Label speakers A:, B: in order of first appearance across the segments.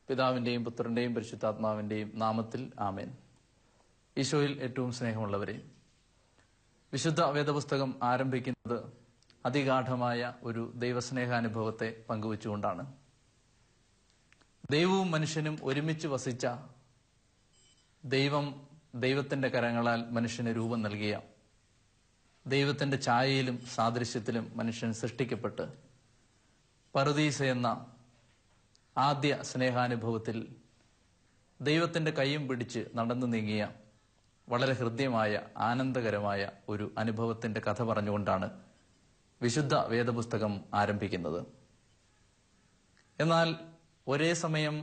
A: പിതാവിന്റെയും പുത്രന്റെയും പരിശുദ്ധാത്മാവിന്റെയും നാമത്തിൽ ആമേൻ. ഈശോയിൽ ഏറ്റവും സ്നേഹമുള്ളവരെ, വിശുദ്ധ വേദപുസ്തകം ആരംഭിക്കുന്നത് അതിഗാഠമായ ഒരു ദൈവസ്നേഹാനുഭവത്തെ പങ്കുവച്ചുകൊണ്ടാണ്. ദൈവവും മനുഷ്യനും ഒരുമിച്ച് വസിച്ച ദൈവത്തിന്റെ കരങ്ങളാൽ മനുഷ്യന് രൂപം നൽകിയ, ദൈവത്തിന്റെ ഛായയിലും സാദൃശ്യത്തിലും മനുഷ്യൻ സൃഷ്ടിക്കപ്പെട്ട് പറുദീസ എന്ന ആദ്യ സ്നേഹാനുഭവത്തിൽ ദൈവത്തിന്റെ കൈയും പിടിച്ച് നടന്നു നീങ്ങിയ വളരെ ഹൃദ്യമായ ആനന്ദകരമായ ഒരു അനുഭവത്തിന്റെ കഥ പറഞ്ഞുകൊണ്ടാണ് വിശുദ്ധ വേദപുസ്തകം ആരംഭിക്കുന്നത്. എന്നാൽ ഒരേ സമയം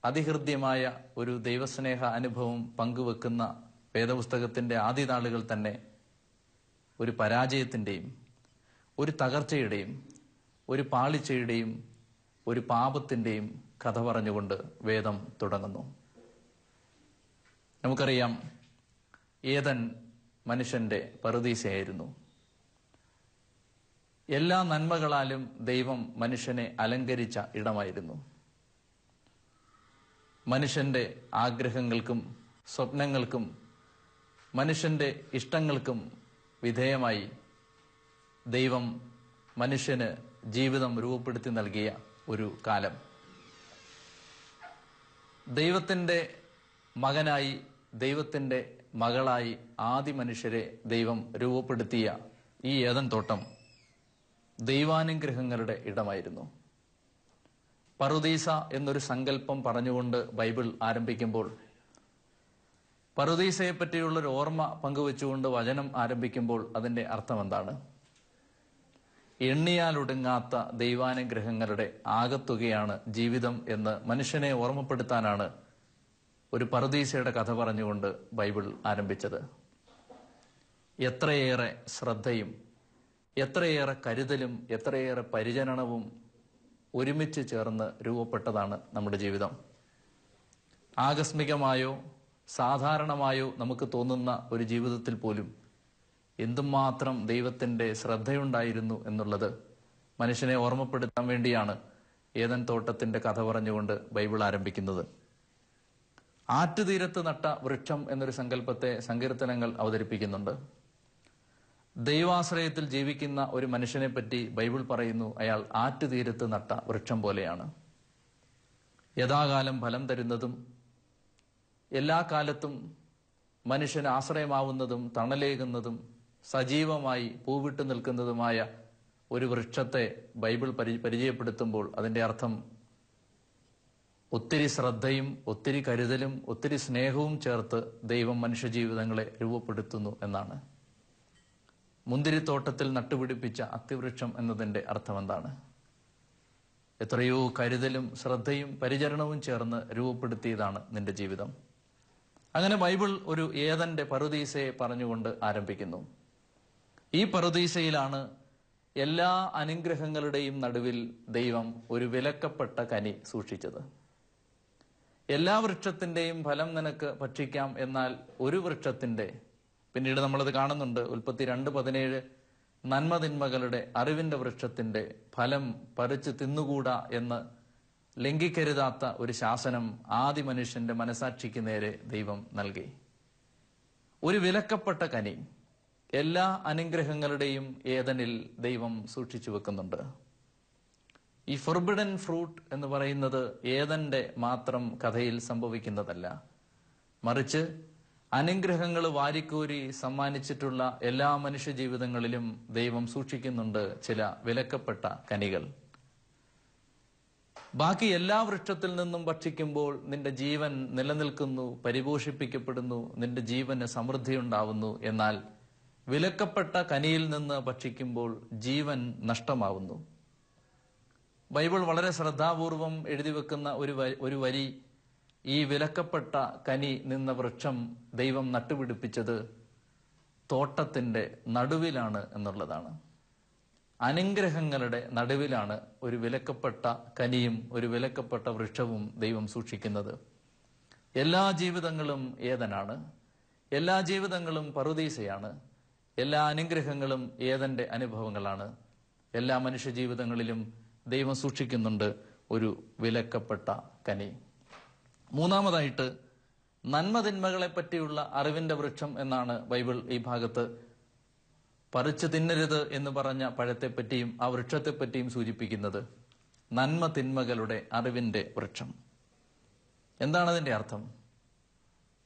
A: അതിഹൃദ്യമായ ഒരു ദൈവസ്നേഹ അനുഭവം പങ്കുവെക്കുന്ന വേദപുസ്തകത്തിന്റെ ആദ്യ നാളുകൾ തന്നെ ഒരു പരാജയത്തിന്റെയും ഒരു തകർച്ചയുടെയും ഒരു പാളിച്ചയുടെയും ഒരു പാപത്തിന്റെയും കഥ പറഞ്ഞുകൊണ്ട് വേദം തുടങ്ങുന്നു. നമുക്കറിയാം, ഏദൻ മനുഷ്യന്റെ പറുദീസയായിരുന്നു. എല്ലാ നന്മകളാലും ദൈവം മനുഷ്യനെ അലങ്കരിച്ച ഇടമായിരുന്നു. മനുഷ്യന്റെ ആഗ്രഹങ്ങൾക്കും സ്വപ്നങ്ങൾക്കും മനുഷ്യന്റെ ഇഷ്ടങ്ങൾക്കും വിധേയമായി ദൈവം മനുഷ്യന് ജീവിതം രൂപപ്പെടുത്തി നൽകിയ ഒരു കാലം. ദൈവത്തിന്റെ മകനായി, ദൈവത്തിന്റെ മകളായി ആദി മനുഷ്യരെ ദൈവം രൂപപ്പെടുത്തിയ ഈ ഏദൻ തോട്ടം ദൈവാനുഗ്രഹങ്ങളുടെ ഇടമായിരുന്നു. പറുദീസ എന്നൊരു സങ്കല്പം പറഞ്ഞുകൊണ്ട് ബൈബിൾ ആരംഭിക്കുമ്പോൾ, പറുദീസയെപ്പറ്റിയുള്ളൊരു ഓർമ്മ പങ്കുവെച്ചുകൊണ്ട് വചനം ആരംഭിക്കുമ്പോൾ അതിന്റെ അർത്ഥം എന്താണ്? എണ്ണിയാലൊടുങ്ങാത്ത ദൈവാനുഗ്രഹങ്ങളുടെ ആകത്തുകയാണ് ജീവിതം എന്ന് മനുഷ്യനെ ഓർമ്മപ്പെടുത്താനാണ് ഒരു പറുദീസയുടെ കഥ പറഞ്ഞുകൊണ്ട് ബൈബിൾ ആരംഭിച്ചത്. എത്രയേറെ ശ്രദ്ധയും എത്രയേറെ കരുതലും എത്രയേറെ പരിചരണവും ഒരുമിച്ച് ചേർന്ന് രൂപപ്പെട്ടതാണ് നമ്മുടെ ജീവിതം. ആകസ്മികമായോ സാധാരണമായോ നമുക്ക് തോന്നുന്ന ഒരു ജീവിതത്തിൽ പോലും എന്തുമാത്രം ദൈവത്തിന്റെ ശ്രദ്ധയുണ്ടായിരുന്നു എന്നുള്ളത് മനുഷ്യനെ ഓർമ്മപ്പെടുത്താൻ വേണ്ടിയാണ് ഏദൻ തോട്ടത്തിന്റെ കഥ പറഞ്ഞുകൊണ്ട് ബൈബിൾ ആരംഭിക്കുന്നത്. ആറ്റുതീരത്ത് നട്ട വൃക്ഷം എന്നൊരു സങ്കല്പത്തെ സങ്കീർത്തനങ്ങൾ അവതരിപ്പിക്കുന്നുണ്ട്. ദൈവാശ്രയത്തിൽ ജീവിക്കുന്ന ഒരു മനുഷ്യനെ പറ്റി ബൈബിൾ പറയുന്നു, അയാൾ ആറ്റുതീരത്ത് നട്ട വൃക്ഷം പോലെയാണ്. യഥാകാലം ഫലം തരുന്നതും എല്ലാ കാലത്തും മനുഷ്യന് ആശ്രയമാവുന്നതും തണലേകുന്നതും സജീവമായി പൂവിട്ട് നിൽക്കുന്നതുമായ ഒരു വൃക്ഷത്തെ ബൈബിൾ പരിചയപ്പെടുത്തുമ്പോൾ അതിന്റെ അർത്ഥം ഒത്തിരി ശ്രദ്ധയും ഒത്തിരി കരുതലും ഒത്തിരി സ്നേഹവും ചേർത്ത് ദൈവം മനുഷ്യജീവിതങ്ങളെ രൂപപ്പെടുത്തുന്നു എന്നാണ്. മുന്തിരിത്തോട്ടത്തിൽ നട്ടുപിടിപ്പിച്ച അത്തിവൃക്ഷം എന്നതിന്റെ അർത്ഥം എന്താണ്? എത്രയോ കരുതലും ശ്രദ്ധയും പരിചരണവും ചേർന്ന് രൂപപ്പെടുത്തിയതാണ് നിന്റെ ജീവിതം. അങ്ങനെ ബൈബിൾ ഒരു ഏദന്റെ പറുദീസയെ പറഞ്ഞുകൊണ്ട് ആരംഭിക്കുന്നു. ഈ പറുദീസയിലാണ് എല്ലാ അനുഗ്രഹങ്ങളുടെയും നടുവിൽ ദൈവം ഒരു വിലക്കപ്പെട്ട കനി സൂക്ഷിച്ചത്. എല്ലാ വൃക്ഷത്തിന്റെയും ഫലം നിനക്ക് ഭക്ഷിക്കാം, എന്നാൽ ഒരു വൃക്ഷത്തിന്റെ, പിന്നീട് നമ്മളത് കാണുന്നുണ്ട് ഉൽപ്പത്തി 2:17, നന്മതിന്മകളുടെ അറിവിന്റെ വൃക്ഷത്തിന്റെ ഫലം പറിച്ച് തിന്നുകൂടാ എന്ന് ലംഘിക്കരുതാത്ത ഒരു ശാസനം ആദി മനുഷ്യന്റെ മനസാക്ഷിക്ക് നേരെ ദൈവം നൽകി. ഒരു വിലക്കപ്പെട്ട കനി എല്ലാ അനുഗ്രഹങ്ങളുടെയും ഏദനിൽ ദൈവം സൂക്ഷിച്ചു വെക്കുന്നുണ്ട്. ഈ ഫോർബിഡൻ ഫ്രൂട്ട് എന്ന് പറയുന്നത് ഏദന്റെ മാത്രം കഥയിൽ സംഭവിക്കുന്നതല്ല, മറിച്ച് അനുഗ്രഹങ്ങൾ വാരിക്കോരി സമ്മാനിച്ചിട്ടുള്ള എല്ലാ മനുഷ്യ ജീവിതങ്ങളിലും ദൈവം സൂക്ഷിക്കുന്നുണ്ട് ചില വിലക്കപ്പെട്ട കനികൾ. ബാക്കി എല്ലാ വൃക്ഷത്തിൽ നിന്നും ഭക്ഷിക്കുമ്പോൾ നിന്റെ ജീവൻ നിലനിൽക്കുന്നു, പരിപോഷിപ്പിക്കപ്പെടുന്നു, നിന്റെ ജീവന് സമൃദ്ധിയുണ്ടാവുന്നു. എന്നാൽ വിലക്കപ്പെട്ട കനിയിൽ നിന്ന് ഭക്ഷിക്കുമ്പോൾ ജീവൻ നഷ്ടമാവുന്നു. ബൈബിൾ വളരെ ശ്രദ്ധാപൂർവം എഴുതി വെക്കുന്ന ഒരു വരി, ഈ വിലക്കപ്പെട്ട കനി നിന്ന വൃക്ഷം ദൈവം നട്ടുപിടിപ്പിച്ചത് തോട്ടത്തിന്റെ നടുവിലാണ് എന്നുള്ളതാണ്. അനുഗ്രഹങ്ങളുടെ നടുവിലാണ് ഒരു വിലക്കപ്പെട്ട കനിയും ഒരു വിലക്കപ്പെട്ട വൃക്ഷവും ദൈവം സൂക്ഷിക്കുന്നത്. എല്ലാ ജീവിതങ്ങളും ഏദനാണ്, എല്ലാ ജീവിതങ്ങളും പറുദീസയാണ്, എല്ലാ അനുഗ്രഹങ്ങളും ഏദന്റെ അനുഭവങ്ങളാണ്. എല്ലാ മനുഷ്യ ജീവിതങ്ങളിലും ദൈവം സൂക്ഷിക്കുന്നുണ്ട് ഒരു വിലക്കപ്പെട്ട കനി. മൂന്നാമതായിട്ട് നന്മതിന്മകളെ പറ്റിയുള്ള അറിവിന്റെ വൃക്ഷം എന്നാണ് ബൈബിൾ ഈ ഭാഗത്ത് പറിച്ചു തിന്നരുത് എന്ന് പറഞ്ഞ പഴത്തെപ്പറ്റിയും ആ വൃക്ഷത്തെപ്പറ്റിയും സൂചിപ്പിക്കുന്നത്. നന്മ തിന്മകളുടെ അറിവിന്റെ വൃക്ഷം. എന്താണ് അതിന്റെ അർത്ഥം?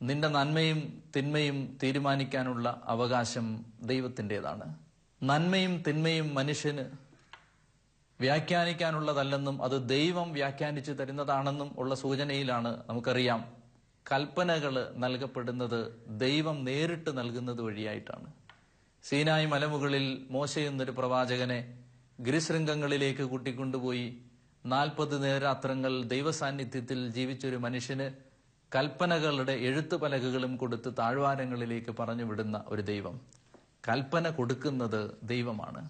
A: നിന്റെ നന്മയും തിന്മയും തീരുമാനിക്കാനുള്ള അവകാശം ദൈവത്തിൻ്റെതാണ്. നന്മയും തിന്മയും മനുഷ്യന് വ്യാഖ്യാനിക്കാനുള്ളതല്ലെന്നും അത് ദൈവം വ്യാഖ്യാനിച്ചു തരുന്നതാണെന്നും ഉള്ള സൂചനയിലാണ് നമുക്കറിയാം കൽപ്പനകൾ നൽകപ്പെടുന്നത് ദൈവം നേരിട്ട് നൽകുന്നത് വഴിയായിട്ടാണ്. സീനായി മലമുകളിൽ മോശ എന്നൊരു പ്രവാചകനെ ഗിരിശൃംഗങ്ങളിലേക്ക് കൂട്ടിക്കൊണ്ടുപോയി 40 നേരാത്രങ്ങൾ ദൈവസാന്നിധ്യത്തിൽ ജീവിച്ചൊരു മനുഷ്യന് കൽപ്പനകളുടെ എഴുത്തുപലകകളും കൊടുത്ത് താഴ്വാരങ്ങളിലേക്ക് പറഞ്ഞു വിടുന്ന ഒരു ദൈവം. കൽപ്പന കൊടുക്കുന്നത് ദൈവമാണ്.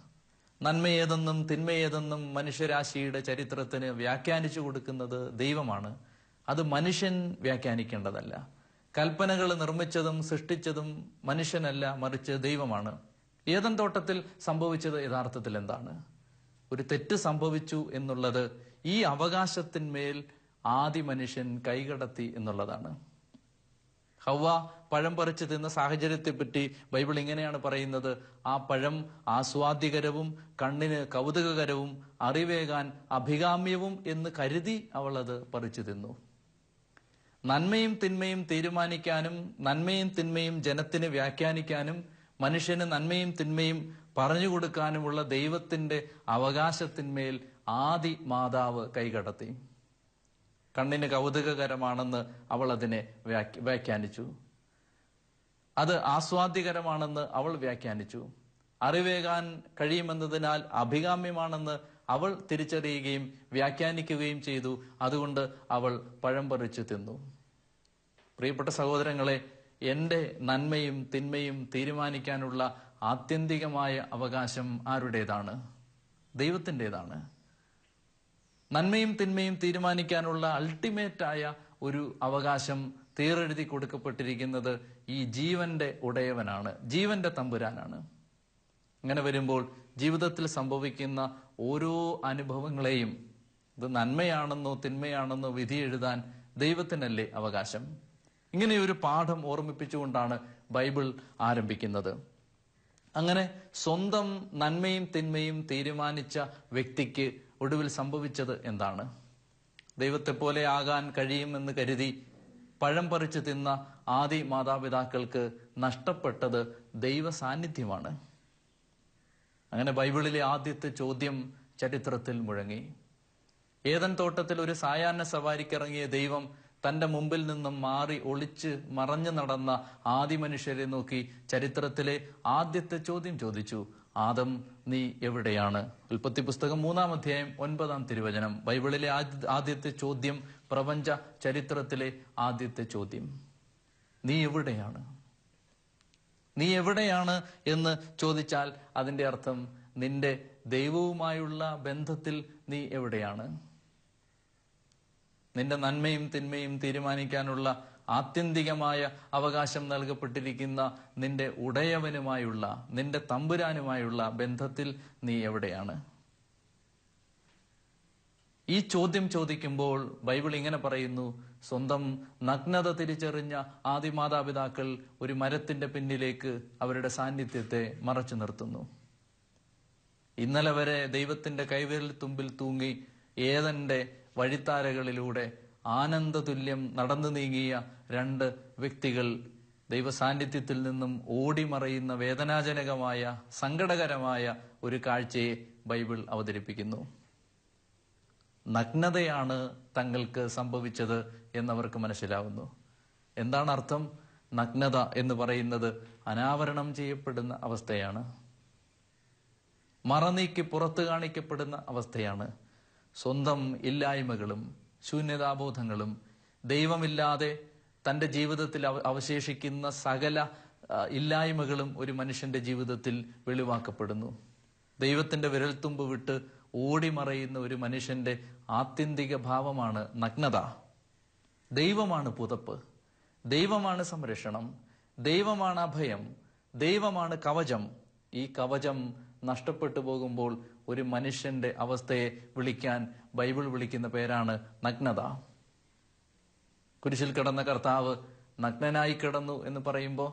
A: നന്മയേതെന്നും തിന്മയേതെന്നും മനുഷ്യരാശിയുടെ ചരിത്രത്തിന് വ്യാഖ്യാനിച്ചു കൊടുക്കുന്നത് ദൈവമാണ്. അത് മനുഷ്യൻ വ്യാഖ്യാനിക്കേണ്ടതല്ല. കൽപ്പനകൾ നിർമ്മിച്ചതും സൃഷ്ടിച്ചതും മനുഷ്യനല്ല, മറിച്ച് ദൈവമാണ്. ഏദൻ തോട്ടത്തിൽ സംഭവിച്ചത് യഥാർത്ഥത്തിൽ എന്താണ്? ഒരു തെറ്റ് സംഭവിച്ചു എന്നുള്ളത് ഈ അവകാശത്തിന്മേൽ ആദി മനുഷ്യൻ കൈകടത്തി എന്നുള്ളതാണ്. ഹവ്വ പഴം പറിച്ചു തിന്ന സാഹചര്യത്തെപ്പറ്റി ബൈബിൾ ഇങ്ങനെയാണ് പറയുന്നത്: ആ പഴം ആസ്വാദ്യകരവും കണ്ണിന് കൗതുകകരവും അറിവേകാൻ അഭികാമ്യവും എന്ന് കരുതി അവൾ അത് പറിച്ചു തിന്നു. നന്മയും തിന്മയും തീരുമാനിക്കാനും നന്മയും തിന്മയും ജനത്തിന് വ്യാഖ്യാനിക്കാനും മനുഷ്യന് നന്മയും തിന്മയും പറഞ്ഞു കൊടുക്കാനുമുള്ള ദൈവത്തിന്റെ അവകാശത്തിന്മേൽ ആദി മാതാവ് കൈകടത്തി. കണ്ണിന് കൗതുകകരമാണെന്ന് അവൾ അതിനെ വ്യാഖ്യാനിച്ചു. അത് ആസ്വാദ്യകരമാണെന്ന് അവൾ വ്യാഖ്യാനിച്ചു. അറിവേകാൻ കഴിയുമെന്നതിനാൽ അഭികാമ്യമാണെന്ന് അവൾ തിരിച്ചറിയുകയും വ്യാഖ്യാനിക്കുകയും ചെയ്തു. അതുകൊണ്ട് അവൾ പഴം പറിച്ചു തിന്നു. പ്രിയപ്പെട്ട സഹോദരങ്ങളെ, എന്റെ നന്മയും തിന്മയും തീരുമാനിക്കാനുള്ള ആത്യന്തികമായ അവകാശം ആരുടേതാണ്? ദൈവത്തിൻ്റെതാണ്. നന്മയും തിന്മയും തീരുമാനിക്കാനുള്ള അൾട്ടിമേറ്റായ ഒരു അവകാശം തീരെഴുതി കൊടുക്കപ്പെട്ടിരിക്കുന്നത് ഈ ജീവന്റെ ഉടയവനാണ്, ജീവന്റെ തമ്പുരാനാണ്. അങ്ങനെ വരുമ്പോൾ ജീവിതത്തിൽ സംഭവിക്കുന്ന ഓരോ അനുഭവങ്ങളെയും ഇത് നന്മയാണെന്നോ തിന്മയാണെന്നോ വിധി എഴുതാൻ ദൈവത്തിനല്ലേ അവകാശം? ഇങ്ങനെയൊരു പാഠം ഓർമ്മിപ്പിച്ചുകൊണ്ടാണ് ബൈബിൾ ആരംഭിക്കുന്നത്. അങ്ങനെ സ്വന്തം നന്മയും തിന്മയും തീരുമാനിച്ച വ്യക്തിക്ക് ഒടുവിൽ സംഭവിച്ചത് എന്താണ്? ദൈവത്തെ പോലെ ആകാൻ കഴിയുമെന്ന് കരുതി പഴം പറിച്ചു തിന്ന ആദി മാതാപിതാക്കൾക്ക് നഷ്ടപ്പെട്ടത് ദൈവ സാന്നിധ്യമാണ്. അങ്ങനെ ബൈബിളിലെ ആദ്യത്തെ ചോദ്യം ചരിത്രത്തിൽ മുഴങ്ങി. ഏദൻ തോട്ടത്തിൽ ഒരു സായാഹ്ന സവാരിക്കിറങ്ങിയ ദൈവം തന്റെ മുമ്പിൽ നിന്നും മാറി ഒളിച്ച് മറഞ്ഞു നടന്ന ആദി മനുഷ്യരെ നോക്കി ചരിത്രത്തിലെ ആദ്യത്തെ ചോദ്യം ചോദിച്ചു: ആദം, നീ എവിടെയാണ്? ഉൽപ്പത്തി പുസ്തകം 3-ാം അധ്യായം 9-ാം തിരുവചനം. ബൈബിളിലെ ആദ്യത്തെ ചോദ്യം, പ്രപഞ്ച ചരിത്രത്തിലെ ആദ്യത്തെ ചോദ്യം. നീ എവിടെയാണ്? നീ എവിടെയാണ് എന്ന് ചോദിച്ചാൽ അതിന്റെ അർത്ഥം നിന്റെ ദൈവവുമായുള്ള ബന്ധത്തിൽ നീ എവിടെയാണ്? നിന്റെ നന്മയും തിന്മയും തീരുമാനിക്കാനുള്ള ആത്യന്തികമായ അവകാശം നൽകപ്പെട്ടിരിക്കുന്ന നിന്റെ ഉടയവനുമായുള്ള, നിന്റെ തമ്പുരാനുമായുള്ള ബന്ധത്തിൽ നീ എവിടെയാണ്? ഈ ചോദ്യം ചോദിക്കുമ്പോൾ ബൈബിൾ ഇങ്ങനെ പറയുന്നു: സ്വന്തം നഗ്നത തിരിച്ചറിഞ്ഞ ആദിമാതാപിതാക്കൾ ഒരു മരത്തിന്റെ പിന്നിലേക്ക് അവരുടെ സാന്നിധ്യത്തെ മറച്ചു നിർത്തുന്നു. ഇന്നലെ വരെ ദൈവത്തിന്റെ കൈവിരൽ തുമ്പിൽ തൂങ്ങി ഏദന്റെ വഴിത്താരകളിലൂടെ ആനന്ദതുല്യം നടന്നു നീങ്ങിയ രണ്ട് വ്യക്തികൾ ദൈവസാന്നിധ്യത്തിൽ നിന്നും ഓടിമറയുന്ന വേദനാജനകമായ സങ്കടകരമായ ഒരു കാഴ്ചയെ ബൈബിൾ അവതരിപ്പിക്കുന്നു. നഗ്നതയാണ് തങ്ങൾക്ക് സംഭവിച്ചത് എന്നവർക്ക് മനസ്സിലാവുന്നു. എന്താണ് അർത്ഥം? നഗ്നത എന്ന് പറയുന്നത് അനാവരണം ചെയ്യപ്പെടുന്ന അവസ്ഥയാണ്, മറനീക്കി പുറത്തു കാണിക്കപ്പെടുന്ന അവസ്ഥയാണ്. സ്വന്തം ഇല്ലായ്മകളും ശൂന്യതാബോധങ്ങളും ദൈവമില്ലാതെ തന്റെ ജീവിതത്തിൽ അവശേഷിക്കുന്ന സകല ഇല്ലായ്മകളും ഒരു മനുഷ്യന്റെ ജീവിതത്തിൽ വെളിവാക്കപ്പെടുന്നു. ദൈവത്തിന്റെ വിരൽത്തുമ്പ് വിട്ട് ഓടിമറയുന്ന ഒരു മനുഷ്യന്റെ ആത്യന്തിക ഭാവമാണ് നഗ്നത. ദൈവമാണ് പുതപ്പ്, ദൈവമാണ് സംരക്ഷണം, ദൈവമാണ് അഭയം, ദൈവമാണ് കവചം. ഈ കവചം നഷ്ടപ്പെട്ടു പോകുമ്പോൾ ഒരു മനുഷ്യന്റെ അവസ്ഥയെ വിളിക്കാൻ ബൈബിൾ വിളിക്കുന്ന പേരാണ് നഗ്നത. കുരിശിൽ കിടന്ന കർത്താവ് നഗ്നനായി കിടന്നു എന്ന് പറയുമ്പോൾ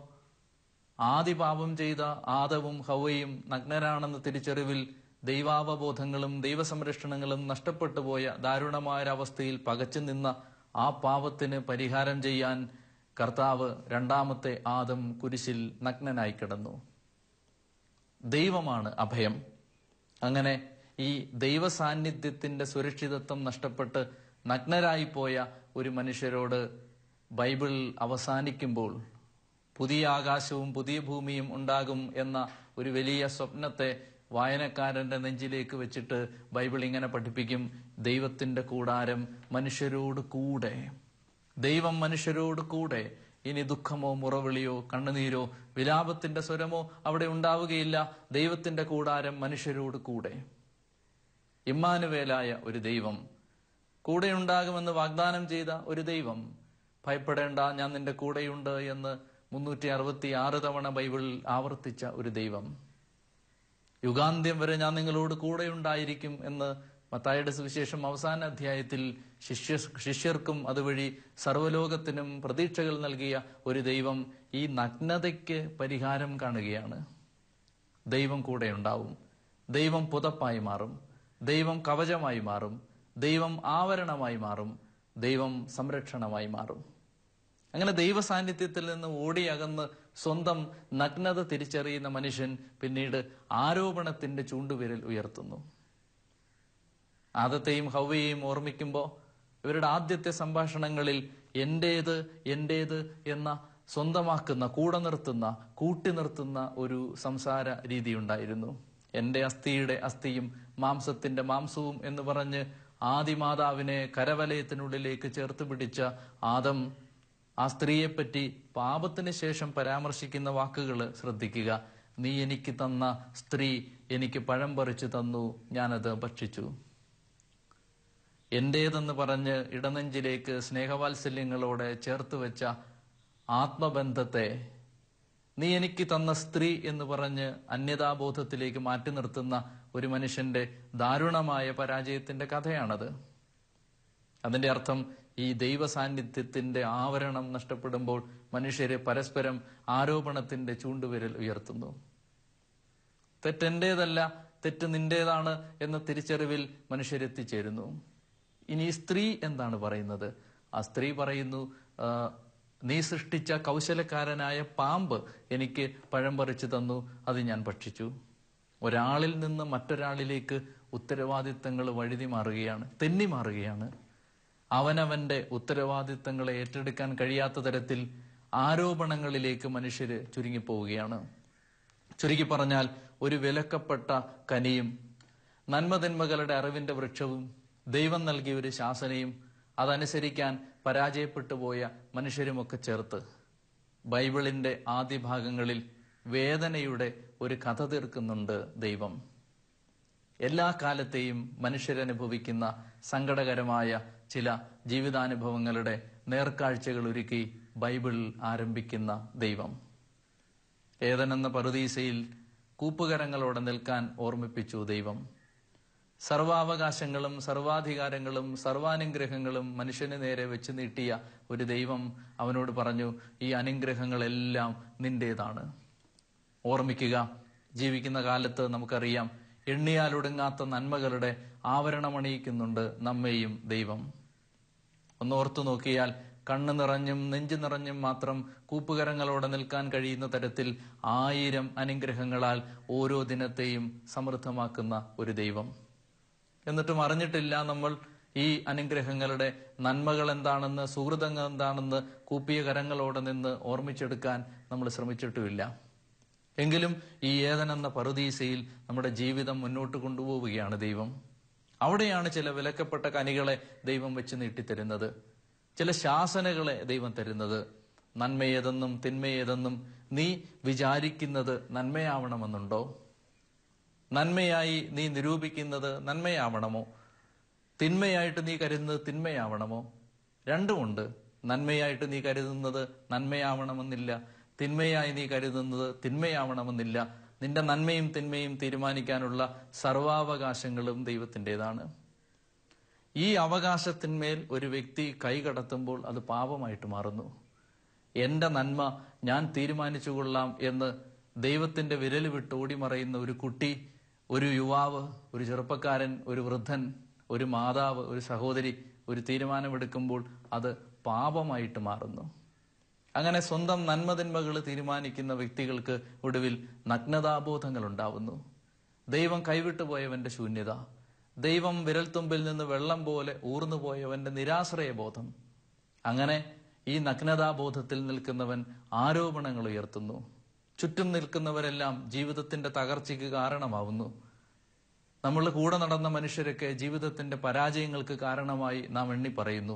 A: ആദി പാപം ചെയ്ത ആദവും ഹവ്വയും നഗ്നരാണെന്ന തിരിച്ചറിവിൽ ദൈവാവബോധങ്ങളും ദൈവസംരക്ഷണങ്ങളും നഷ്ടപ്പെട്ടു പോയ ദാരുണമായൊരവസ്ഥയിൽ പകച്ചു നിന്ന ആ പാപത്തിന് പരിഹാരം ചെയ്യാൻ കർത്താവ് രണ്ടാമത്തെ ആദം കുരിശിൽ നഗ്നനായി കിടന്നു. ദൈവമാണ് അഭയം. അങ്ങനെ ഈ ദൈവ സാന്നിധ്യത്തിന്റെ സുരക്ഷിതത്വം നഷ്ടപ്പെട്ട് നഗ്നരായിപ്പോയ ഒരു മനുഷ്യരോട് ബൈബിൾ അവസാനിക്കുമ്പോൾ പുതിയ ആകാശവും പുതിയ ഭൂമിയും ഉണ്ടാകും എന്ന ഒരു വലിയ സ്വപ്നത്തെ വായനക്കാരന്റെ നെഞ്ചിലേക്ക് വെച്ചിട്ട് ബൈബിൾ ഇങ്ങനെ പഠിപ്പിക്കും: ദൈവത്തിന്റെ കൂടാരം മനുഷ്യരോട് കൂടെ. ദൈവം മനുഷ്യരോട് കൂടെ. ഇനി ദുഃഖമോ മുറവിളിയോ കണ്ണുനീരോ വിലാപത്തിന്റെ സ്വരമോ അവിടെ ഉണ്ടാവുകയില്ല. ദൈവത്തിന്റെ കൂടാരം മനുഷ്യരോട് കൂടെ. ഇമ്മാനുവേലായ ഒരു ദൈവം, കൂടെ ഉണ്ടാകുമെന്ന് വാഗ്ദാനം ചെയ്ത ഒരു ദൈവം, ഭയപ്പെടേണ്ട ഞാൻ നിന്റെ കൂടെയുണ്ട് എന്ന് 366 തവണ ബൈബിളിൽ ആവർത്തിച്ച ഒരു ദൈവം, യുഗാന്ത്യം വരെ ഞാൻ നിങ്ങളോട് കൂടെയുണ്ടായിരിക്കും എന്ന് മത്തായിയുടെ സുവിശേഷം അവസാന അധ്യായത്തിൽ ശിഷ്യർക്കും അതുവഴി സർവ്വലോകത്തിനും പ്രതീക്ഷകൾ നൽകിയ ഒരു ദൈവം ഈ നഗ്നതയ്ക്ക് പരിഹാരം കാണുകയാണ്. ദൈവം കൂടെയുണ്ടാവും. ദൈവം പുതപ്പായി മാറും. ദൈവം കവചമായി മാറും. ദൈവം ആവരണമായി മാറും. ദൈവം സംരക്ഷണമായി മാറും. അങ്ങനെ ദൈവ സാന്നിധ്യത്തിൽ നിന്ന് ഓടിയകന്ന് സ്വന്തം നഗ്നത തിരിച്ചറിയുന്ന മനുഷ്യൻ പിന്നീട് ആരോപണത്തിന്റെ ചൂണ്ടുവിരൽ ഉയർത്തുന്നു. ആദത്തെയും ഹവ്വയെയും ഓർമ്മിക്കുമ്പോൾ ഇവരുടെ ആദ്യത്തെ സംഭാഷണങ്ങളിൽ എന്റേത് എന്റേത് എന്ന സ്വന്തമാക്കുന്ന, കൂടെ നിർത്തുന്ന, കൂട്ടി നിർത്തുന്ന ഒരു സംസാര രീതി ഉണ്ടായിരുന്നു. എന്റെ അസ്ഥിയുടെ അസ്ഥിയും മാംസത്തിന്റെ മാംസവും എന്ന് പറഞ്ഞ് ആദിമാതാവിനെ കരവലയത്തിനുള്ളിലേക്ക് ചേർത്ത് പിടിച്ച ആദം ആ സ്ത്രീയെപ്പറ്റി പാപത്തിന് ശേഷം പരാമർശിക്കുന്ന വാക്കുകൾ ശ്രദ്ധിക്കുക: നീ എനിക്ക് തന്ന സ്ത്രീ എനിക്ക് പഴം പറിച്ചു തന്നു, ഞാനത് ഭക്ഷിച്ചു. എന്റേതെന്ന് പറഞ്ഞ് ഇടനെഞ്ചിലേക്ക് സ്നേഹവാത്സല്യങ്ങളോടെ ചേർത്ത് വെച്ച ആത്മബന്ധത്തെ നീ എനിക്ക് തന്ന സ്ത്രീ എന്ന് പറഞ്ഞ് അന്യതാബോധത്തിലേക്ക് മാറ്റി നിർത്തുന്ന ഒരു മനുഷ്യന്റെ ദാരുണമായ പരാജയത്തിന്റെ കഥയാണത്. അതിന്റെ അർത്ഥം ഈ ദൈവ സാന്നിധ്യത്തിന്റെ ആവരണം നഷ്ടപ്പെടുമ്പോൾ മനുഷ്യര് പരസ്പരം ആരോപണത്തിന്റെ ചൂണ്ടുവിരൽ ഉയർത്തുന്നു. തെറ്റെന്റേതല്ല, തെറ്റ് നിന്റേതാണ് എന്ന തിരിച്ചറിവിൽ മനുഷ്യരെത്തിച്ചേരുന്നു. ഇനി സ്ത്രീ എന്താണ് പറയുന്നത്? ആ സ്ത്രീ പറയുന്നു: നീ സൃഷ്ടിച്ച കൗശലക്കാരനായ പാമ്പ് എനിക്ക് പഴം പറിച്ചു തന്നു, അത് ഞാൻ ഭക്ഷിച്ചു. ഒരാളിൽ നിന്ന് മറ്റൊരാളിലേക്ക് ഉത്തരവാദിത്തങ്ങൾ വഴുതി മാറുകയാണ്, തെന്നി മാറുകയാണ്. അവനവന്റെ ഉത്തരവാദിത്തങ്ങളെ ഏറ്റെടുക്കാൻ കഴിയാത്ത തരത്തിൽ ആരോപണങ്ങളിലേക്ക് മനുഷ്യര് ചുരുങ്ങിപ്പോവുകയാണ്. ചുരുക്കി പറഞ്ഞാൽ, ഒരു വിലക്കപ്പെട്ട കനിയും നന്മതിന്മകളുടെ അറിവിന്റെ വൃക്ഷവും ദൈവം നൽകിയ ഒരു ശാസനയും അതനുസരിക്കാൻ പരാജയപ്പെട്ടു പോയ മനുഷ്യരുമൊക്കെ ചേർത്ത് ബൈബിളിന്റെ ആദ്യ ഭാഗങ്ങളിൽ വേദനയുടെ ഒരു കഥ തീർക്കുന്നുണ്ട് ദൈവം. എല്ലാ കാലത്തെയും മനുഷ്യരനുഭവിക്കുന്ന സങ്കടകരമായ ചില ജീവിതാനുഭവങ്ങളുടെ നേർക്കാഴ്ചകൾ ഒരുക്കി ബൈബിൾ ആരംഭിക്കുന്ന ദൈവം ഏദനെന്ന പറുദീസയിൽ കൂപ്പുകരങ്ങളോടെ നിൽക്കാൻ ഓർമ്മിപ്പിച്ചു ദൈവം. സർവാവകാശങ്ങളും സർവാധികാരങ്ങളും സർവാനുഗ്രഹങ്ങളും മനുഷ്യന് നേരെ വെച്ച് നീട്ടിയ ഒരു ദൈവം അവനോട് പറഞ്ഞു: ഈ അനുഗ്രഹങ്ങളെല്ലാം നിന്റേതാണ്. ഓർമ്മിക്കുക, ജീവിക്കുന്ന കാലത്ത് നമുക്കറിയാം, എണ്ണിയാലൊടുങ്ങാത്ത നന്മകളുടെ ആവരണമണിയിക്കുന്നുണ്ട് നമ്മെയും ദൈവം. ഒന്നോർത്തു നോക്കിയാൽ കണ്ണു നിറഞ്ഞും നെഞ്ചു നിറഞ്ഞും മാത്രം കൂപ്പുകരങ്ങളോടെ നിൽക്കാൻ കഴിയുന്ന തരത്തിൽ 1000 അനുഗ്രഹങ്ങളാൽ ഓരോ ദിനത്തെയും സമൃദ്ധമാക്കുന്ന ഒരു ദൈവം. എന്നിട്ടും അറിഞ്ഞിട്ടില്ല നമ്മൾ ഈ അനുഗ്രഹങ്ങളുടെ നന്മകൾ എന്താണെന്ന്, സുഹൃതങ്ങൾ എന്താണെന്ന് കൂപ്പിയ കരങ്ങളോടെ നിന്ന് ഓർമ്മിച്ചെടുക്കാൻ നമ്മൾ ശ്രമിച്ചിട്ടുമില്ല. എങ്കിലും ഈ ഏദനെന്ന പറുദീസയിൽ നമ്മുടെ ജീവിതം മുന്നോട്ട് കൊണ്ടുപോവുകയാണ് ദൈവം. അവിടെയാണ് ചില വിലക്കപ്പെട്ട കനികളെ ദൈവം വെച്ച് നീട്ടിത്തരുന്നത്, ചില ശാസനകളെ ദൈവം തരുന്നത്. നന്മയേതെന്നും തിന്മയേതെന്നും നീ വിചാരിക്കുന്നത് നന്മയാവണമെന്നുണ്ടോ? നന്മയായി നീ നിരൂപിക്കുന്നത് നന്മയാവണമോ? തിന്മയായിട്ട് നീ കരുതുന്നത് തിന്മയാവണമോ? രണ്ടുമുണ്ട്. നന്മയായിട്ട് നീ കരുതുന്നത് നന്മയാവണമെന്നില്ല, തിന്മയായി നീ കരുതുന്നത് തിന്മയാവണമെന്നില്ല. നിന്റെ നന്മയും തിന്മയും തീരുമാനിക്കാനുള്ള സർവാവകാശങ്ങളും ദൈവത്തിൻ്റെതാണ്. ഈ അവകാശത്തിന്മേൽ ഒരു വ്യക്തി കൈകടത്തുമ്പോൾ അത് പാപമായിട്ട് മാറുന്നു. എന്റെ നന്മ ഞാൻ തീരുമാനിച്ചു കൊള്ളാം എന്ന് ദൈവത്തിന്റെ വിരൽ വിട്ട് ഓടിമറയുന്ന ഒരു കുട്ടി, ഒരു യുവാവ്, ഒരു ചെറുപ്പക്കാരൻ, ഒരു വൃദ്ധൻ, ഒരു മാതാവ്, ഒരു സഹോദരി ഒരു തീരുമാനമെടുക്കുമ്പോൾ അത് പാപമായിട്ട് മാറുന്നു. അങ്ങനെ സ്വന്തം നന്മതിന്മകൾ തീരുമാനിക്കുന്ന വ്യക്തികൾക്ക് ഒടുവിൽ നഗ്നതാബോധങ്ങൾ ഉണ്ടാവുന്നു. ദൈവം കൈവിട്ടുപോയവന്റെ ശൂന്യത, ദൈവം വിരൽത്തുമ്പിൽ നിന്ന് വെള്ളം പോലെ ഊർന്നുപോയവന്റെ നിരാശ്രയബോധം. അങ്ങനെ ഈ നഗ്നതാബോധത്തിൽ നിൽക്കുന്നവൻ ആരോപണങ്ങൾ ഉയർത്തുന്നു. ചുറ്റും നിൽക്കുന്നവരെല്ലാം ജീവിതത്തിന്റെ തകർച്ചയ്ക്ക് കാരണമാവുന്നു. നമ്മൾ കൂടെ നടന്ന മനുഷ്യരൊക്കെ ജീവിതത്തിന്റെ പരാജയങ്ങൾക്ക് കാരണമായി നാം എണ്ണി പറയുന്നു.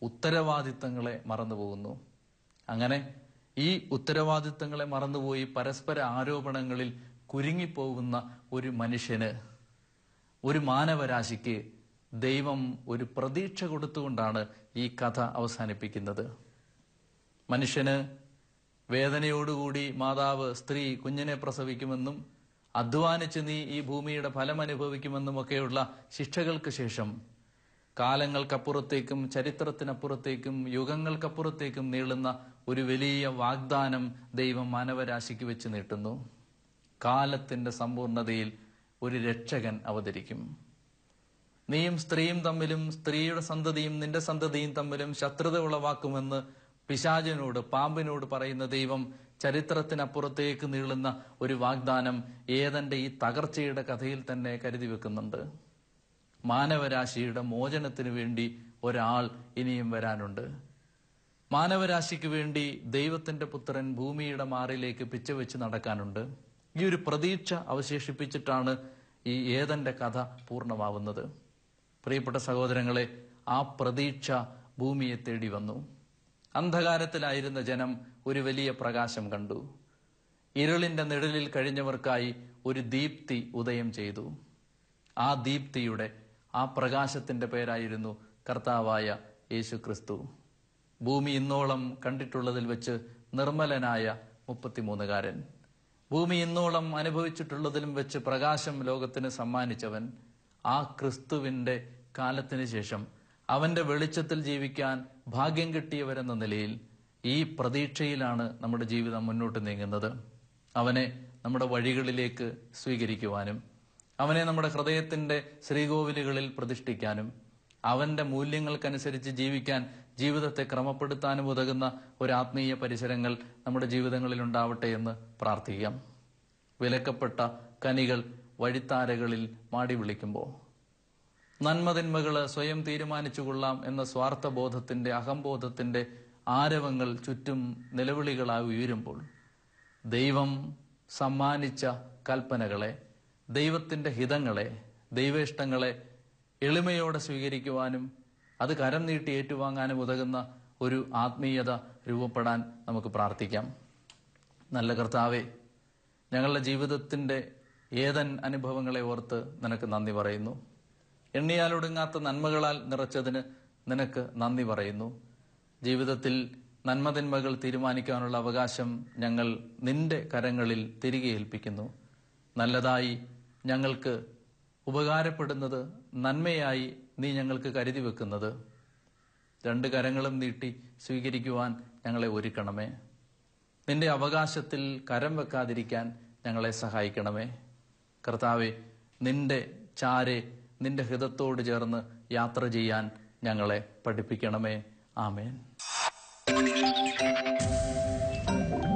A: ഉത്തരവാദിത്തങ്ങളെ മറന്നുപോകുന്നു. അങ്ങനെ ഈ ഉത്തരവാദിത്തങ്ങളെ മറന്നുപോയി പരസ്പര ആരോപണങ്ങളിൽ കുരുങ്ങിപ്പോകുന്ന ഒരു മനുഷ്യന്, ഒരു മാനവരാശിക്ക് ദൈവം ഒരു പ്രതീക്ഷ കൊടുത്തുകൊണ്ടാണ് ഈ കഥ അവസാനിപ്പിക്കുന്നത്. മനുഷ്യന് വേദനയോടുകൂടി മാതാവ്, സ്ത്രീ കുഞ്ഞിനെ പ്രസവിക്കുമെന്നും അധ്വാനിച്ച് നീ ഈ ഭൂമിയുടെ ഫലം അനുഭവിക്കുമെന്നുമൊക്കെയുള്ള ശിക്ഷകൾക്ക് ശേഷം കാലങ്ങൾക്കപ്പുറത്തേക്കും ചരിത്രത്തിനപ്പുറത്തേക്കും യുഗങ്ങൾക്കപ്പുറത്തേക്കും നീളുന്ന ഒരു വലിയ വാഗ്ദാനം ദൈവം മാനവരാശിക്ക് വെച്ച് നീട്ടുന്നു. കാലത്തിന്റെ സമ്പൂർണതയിൽ ഒരു രക്ഷകൻ അവതരിക്കും. നീയും സ്ത്രീയും തമ്മിലും സ്ത്രീയുടെ സന്തതിയും നിന്റെ സന്തതിയും തമ്മിലും ശത്രുത ഉളവാക്കുമെന്ന് പിശാചിനോട്, പാമ്പിനോട് പറയുന്ന ദൈവം ചരിത്രത്തിനപ്പുറത്തേക്ക് നീളുന്ന ഒരു വാഗ്ദാനം ഏദന്റെ ഈ തകർച്ചയുടെ കഥയിൽ തന്നെ കരുതി വെക്കുന്നുണ്ട്. മാനവരാശിയുടെ മോചനത്തിനു വേണ്ടി ഒരാൾ ഇനിയും വരാനുണ്ട്. മാനവരാശിക്ക് വേണ്ടി ദൈവത്തിന്റെ പുത്രൻ ഭൂമിയുടെ മാറിലേക്ക് പിച്ചവെച്ച് നടക്കാനുണ്ട്. ഈ ഒരു പ്രതീക്ഷ അവശേഷിപ്പിച്ചിട്ടാണ് ഈ ഏദന്റെ കഥ പൂർണ്ണമാവുന്നത്. പ്രിയപ്പെട്ട സഹോദരങ്ങളെ, ആ പ്രതീക്ഷ ഭൂമിയെ തേടി വന്നു. അന്ധകാരത്തിലായിരുന്ന ജനം ഒരു വലിയ പ്രകാശം കണ്ടു. ഇരുളിന്റെ നിഴലിൽ കഴിഞ്ഞവർക്കായി ഒരു ദീപ്തി ഉദയം ചെയ്തു. ആ ദീപ്തിയുടെ, ആ പ്രകാശത്തിന്റെ പേരായിരുന്നു കർത്താവായ യേശു ക്രിസ്തു. ഭൂമി ഇന്നോളം കണ്ടിട്ടുള്ളതിൽ വെച്ച് നിർമ്മലനായ 33കാരൻ, ഭൂമി ഇന്നോളം അനുഭവിച്ചിട്ടുള്ളതിലും വെച്ച് പ്രകാശം ലോകത്തിന് സമ്മാനിച്ചവൻ, ആ ക്രിസ്തുവിന്റെ കാലത്തിന് ശേഷം അവന്റെ വെളിച്ചത്തിൽ ജീവിക്കാൻ ഭാഗ്യം കിട്ടിയവരെന്ന നിലയിൽ ഈ പ്രതീക്ഷയിലാണ് നമ്മുടെ ജീവിതം മുന്നോട്ട് നീങ്ങുന്നത്. അവനെ നമ്മുടെ വഴികളിലേക്ക് സ്വീകരിക്കുവാനും അവനെ നമ്മുടെ ഹൃദയത്തിന്റെ ശ്രീകോവിലുകളിൽ പ്രതിഷ്ഠിക്കാനും അവന്റെ മൂല്യങ്ങൾക്കനുസരിച്ച് ജീവിക്കാൻ ജീവിതത്തെ ക്രമപ്പെടുത്താനും ഉതകുന്ന ഒരു ആത്മീയ പരിസരങ്ങൾ നമ്മുടെ ജീവിതങ്ങളിൽ ഉണ്ടാവട്ടെ എന്ന് പ്രാർത്ഥിക്കാം. വിലക്കപ്പെട്ട കനികൾ വഴിത്താരകളിൽ മാടി വിളിക്കുമ്പോൾ, നന്മതിന്മകള് സ്വയം തീരുമാനിച്ചു കൊള്ളാം എന്ന സ്വാർത്ഥബോധത്തിന്റെ, അഹംബോധത്തിന്റെ ആരവങ്ങൾ ചുറ്റും നിലവിളികളായി ഉയരുമ്പോൾ, ദൈവം സമ്മാനിച്ച കൽപ്പനകളെ, ദൈവത്തിന്റെ ഹിതങ്ങളെ, ദൈവേഷ്ടങ്ങളെ എളിമയോടെ സ്വീകരിക്കുവാനും അത് കരം നീട്ടി ഏറ്റുവാങ്ങാനും ഉതകുന്ന ഒരു ആത്മീയത രൂപപ്പെടാൻ നമുക്ക് പ്രാർത്ഥിക്കാം. നല്ല കർത്താവേ, ഞങ്ങളുടെ ജീവിതത്തിന്റെ ഏതൻ അനുഭവങ്ങളെ ഓർത്ത് നിനക്ക് നന്ദി പറയുന്നു. എണ്ണിയാലൊടുങ്ങാത്ത നന്മകളാൽ നിറച്ചതിന് നിനക്ക് നന്ദി പറയുന്നു. ജീവിതത്തിൽ നന്മതിന്മകൾ തീരുമാനിക്കാനുള്ള അവകാശം ഞങ്ങൾ നിന്റെ കരങ്ങളിൽ തിരികെ ഏൽപ്പിക്കുന്നു. നല്ലതായി ഞങ്ങൾക്ക് ഉപകാരപ്പെടുന്നത്, നന്മയായി നീ ഞങ്ങൾക്ക് കരുതി വെക്കുന്നത് 2 കരങ്ങളും നീട്ടി സ്വീകരിക്കുവാൻ ഞങ്ങളെ ഒരുക്കണമേ. നിന്റെ അവകാശത്തിൽ കരം വെക്കാതിരിക്കാൻ ഞങ്ങളെ സഹായിക്കണമേ. കർത്താവെ, നിന്റെ ചാരെ, നിന്റെ ഹൃദയത്തോട് ചേർന്ന് യാത്ര ചെയ്യാൻ ഞങ്ങളെ പഠിപ്പിക്കണമേ. ആമേൻ.